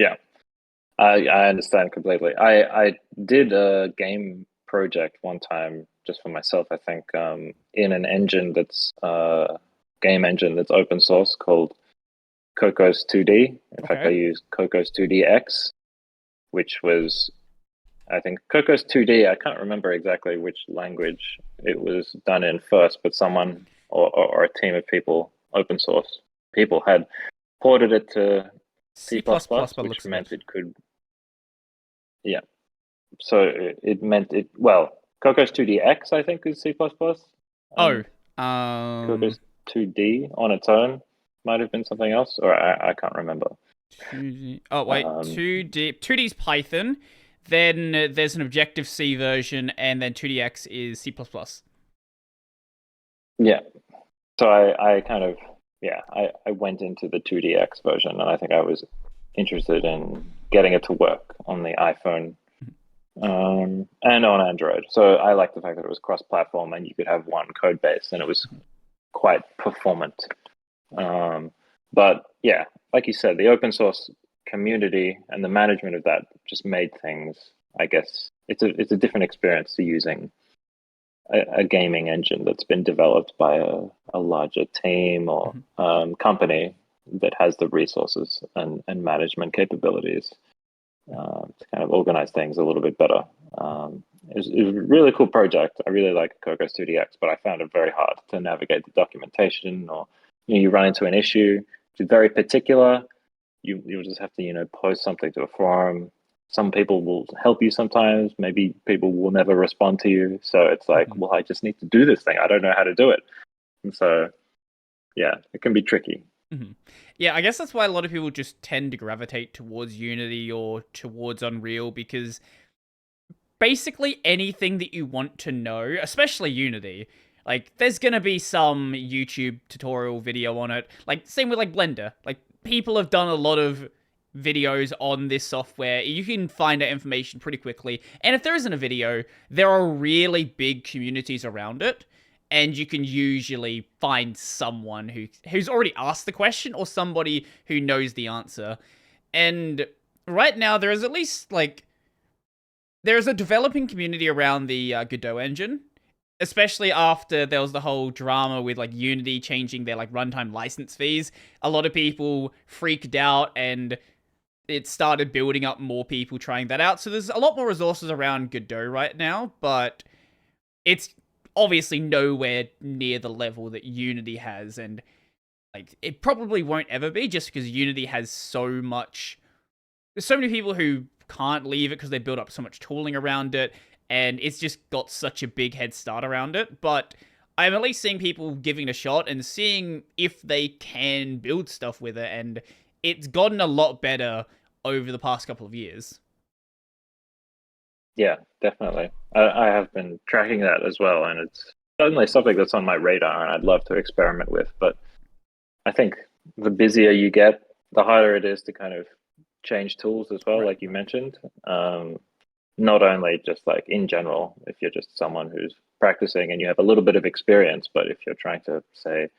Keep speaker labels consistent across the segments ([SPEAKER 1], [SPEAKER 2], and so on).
[SPEAKER 1] Yeah, I understand completely. I did a game project one time just for myself, I think, in an engine that's game engine that's open source called Cocos 2D. In fact, I
[SPEAKER 2] Okay.
[SPEAKER 1] used Cocos 2D X, which was, I think, Cocos 2D. I can't remember exactly which language it was done in first, but someone or a team of people, open source people, had ported it to C++,
[SPEAKER 2] C++ by the
[SPEAKER 1] which
[SPEAKER 2] looks of
[SPEAKER 1] meant
[SPEAKER 2] it.
[SPEAKER 1] it could, yeah. So it meant it, well, Cocos 2D X, I think, is C++,
[SPEAKER 2] Oh,
[SPEAKER 1] and
[SPEAKER 2] um,
[SPEAKER 1] Cocos 2D on its own might have been something else, or I can't remember.
[SPEAKER 2] 2D. Oh, wait.
[SPEAKER 1] Um,
[SPEAKER 2] 2D is Python. Then there's an Objective C version, and then 2DX is C++.
[SPEAKER 1] yeah, so I kind of, yeah, I went into the 2DX version, and I think I was interested in getting it to work on the iPhone and on Android. So I like the fact that it was cross-platform and you could have one code base, and it was quite performant. Um, but yeah, like you said, the open source community and the management of that just made things. I guess it's a different experience to using a gaming engine that's been developed by a larger team or
[SPEAKER 2] Mhm.
[SPEAKER 1] company that has the resources and management capabilities to kind of organize things a little bit better. It was a really cool project. I really like Cocos 2DX, but I found it very hard to navigate the documentation, or you run into an issue. It's very particular. You'll just have to post something to a forum. Some people will help you sometimes. Maybe people will never respond to you. So it's like,
[SPEAKER 2] Mhm.
[SPEAKER 1] well, I just need to do this thing. I don't know how to do it. And so yeah, it can be tricky.
[SPEAKER 2] Mhm. Yeah, I guess that's why a lot of people just tend to gravitate towards Unity or towards Unreal because basically anything that you want to know, especially Unity, like there's gonna be some YouTube tutorial video on it. Like same with like Blender. Like people have done a lot of videos on this software. You can find out information pretty quickly. And if there isn't a video, there are really big communities around it. And you can usually find someone who's already asked the question or somebody who knows the answer. And right now there is at least like there's a developing community around the Godot engine, especially after there was the whole drama with like Unity changing their like runtime license fees. A lot of people freaked out and it started building up more people trying that out. So there's a lot more resources around Godot right now, but it's obviously nowhere near the level that Unity has, and like it probably won't ever be just because Unity has so much. There's so many people who can't leave it because they build up so much tooling around it, and it's just got such a big head start around it. But I'm at least seeing people giving it a shot and seeing if they can build stuff with it, and it's gotten a lot better over the past couple of years.
[SPEAKER 1] Yeah, definitely. I have been tracking that as well, and it's certainly something that's on my radar and I'd love to experiment with. But I think the busier you get, the harder it is to kind of change tools as well,
[SPEAKER 2] Right,
[SPEAKER 1] like you
[SPEAKER 2] right.
[SPEAKER 1] mentioned. Not only just like in general, if you're just someone who's practicing and you have a little bit of experience, but if you're trying to say,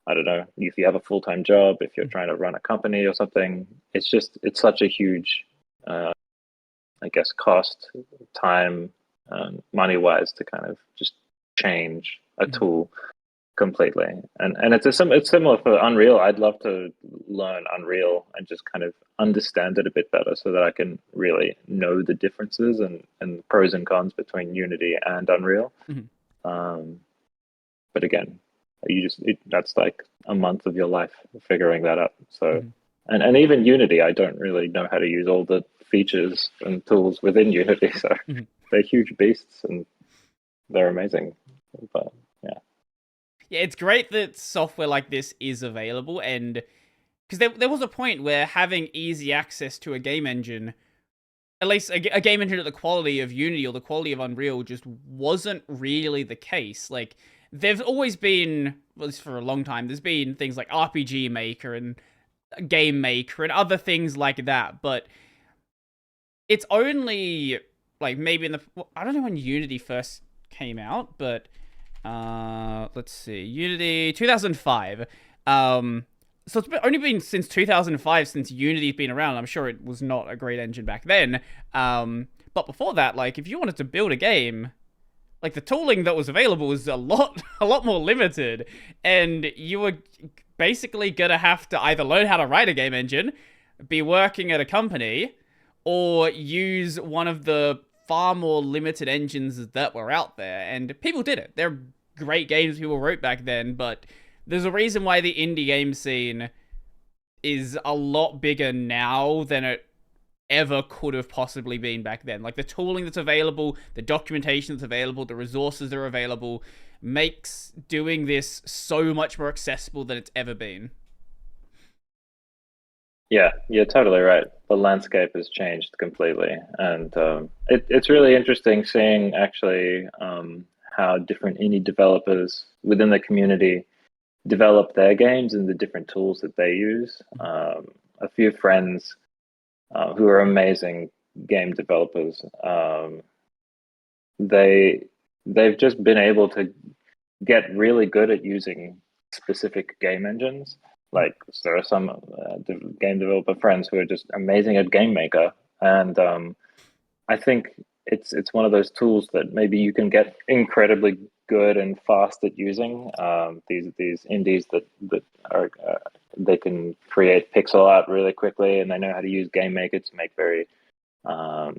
[SPEAKER 1] I don't know, if you have a full-time job, if you're trying to run a company or something, it's such a huge, uh, I guess, cost, time, money wise to kind of just change a
[SPEAKER 2] Mhm.
[SPEAKER 1] tool completely. And it's similar for Unreal. I'd love to learn Unreal and just kind of understand it a bit better so that I can really know the differences and pros and cons between Unity and Unreal.
[SPEAKER 2] Mhm.
[SPEAKER 1] Um, but again, that's like a month of your life figuring that out. So,
[SPEAKER 2] Mhm.
[SPEAKER 1] and even Unity, I don't really know how to use all the features and tools within Unity. So
[SPEAKER 2] Mhm.
[SPEAKER 1] they're huge beasts and they're amazing. But yeah,
[SPEAKER 2] Yeah, it's great that software like this is available, and because there was a point where having easy access to a game engine, at least a game engine at the quality of Unity or the quality of Unreal, just wasn't really the case. Like, there's always been, well, this for a long time, there's been things like RPG Maker and Game Maker and other things like that, but it's only like maybe in the, well, I don't know when Unity first came out, but let's see, Unity 2005. Um, So only been since 2005 since Unity's been around. I'm sure it was not a great engine back then. But before that, like if you wanted to build a game, like the tooling that was available was a lot more limited, and you were basically gonna have to either learn how to write a game engine, be working at a company, or use one of the far more limited engines that were out there. And people did it. They're great games people wrote back then, but there's a reason why the indie game scene is a lot bigger now than it ever could have possibly been back then. Like the tooling that's available, the documentation that's available, the resources that are available makes doing this so much more accessible than it's ever been.
[SPEAKER 1] Yeah, you're totally right. The landscape has changed completely, and it's really interesting seeing actually how different indie developers within the community develop their games and the different tools that they use. A few friends who are amazing game developers, they they've just been able to get really good at using specific game engines. Like there are some game developer friends who are just amazing at Game Maker, and I think it's one of those tools that maybe you can get incredibly good and fast at using. These indies that are they can create pixel art really quickly, and they know how to use Game Maker to make very um,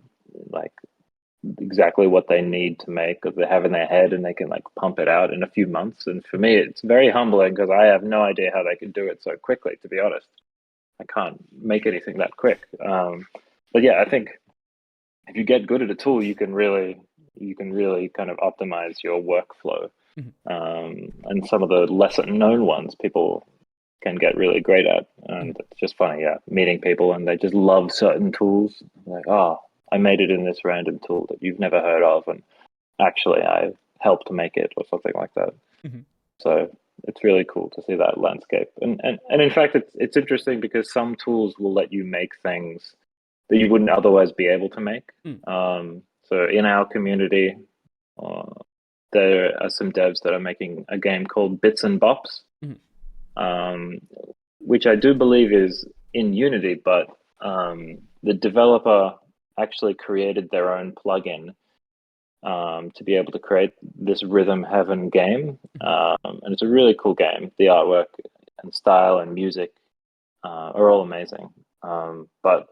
[SPEAKER 1] like exactly what they need to make that they have in their head, and they can like pump it out in a few months. And for me it's very humbling because I have no idea how they can do it so quickly, to be honest. I can't make anything that quick. But yeah, I think if you get good at a tool you can really kind of optimize your workflow.
[SPEAKER 2] Mhm.
[SPEAKER 1] And some of the lesser known ones people can get really great at. And it's just funny, yeah, meeting people and they just love certain tools. Like, oh, I made it in this random tool that you've never heard of, and actually I helped make it or something like that.
[SPEAKER 2] Mhm.
[SPEAKER 1] So it's really cool to see that landscape. And in fact, it's interesting because some tools will let you make things that you wouldn't otherwise be able to make.
[SPEAKER 2] Mm.
[SPEAKER 1] So in our community, uh, there are some devs that are making a game called Bits and Bops,
[SPEAKER 2] Mhm.
[SPEAKER 1] um, which I do believe is in Unity, but the developer actually created their own plugin to be able to create this Rhythm Heaven game. And it's a really cool game. The artwork and style and music are all amazing. But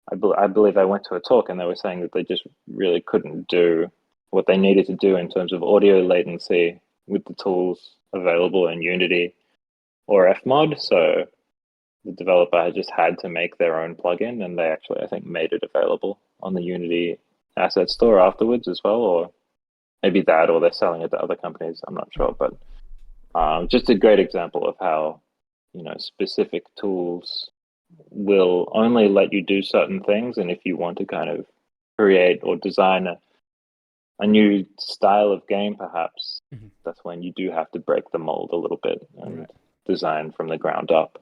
[SPEAKER 1] I believe I went to a talk and they were saying that they just really couldn't do what they needed to do in terms of audio latency with the tools available in Unity or Fmod. So the developer had just had to make their own plugin, and they actually, I think, made it available on the Unity asset store afterwards as well, or maybe that, or they're selling it to other companies. I'm not sure, but just a great example of how specific tools will only let you do certain things, and if you want to kind of create or design a new style of game, perhaps
[SPEAKER 2] Mhm.
[SPEAKER 1] that's when you do have to break the mold a little bit and
[SPEAKER 2] Right.
[SPEAKER 1] design from the ground up.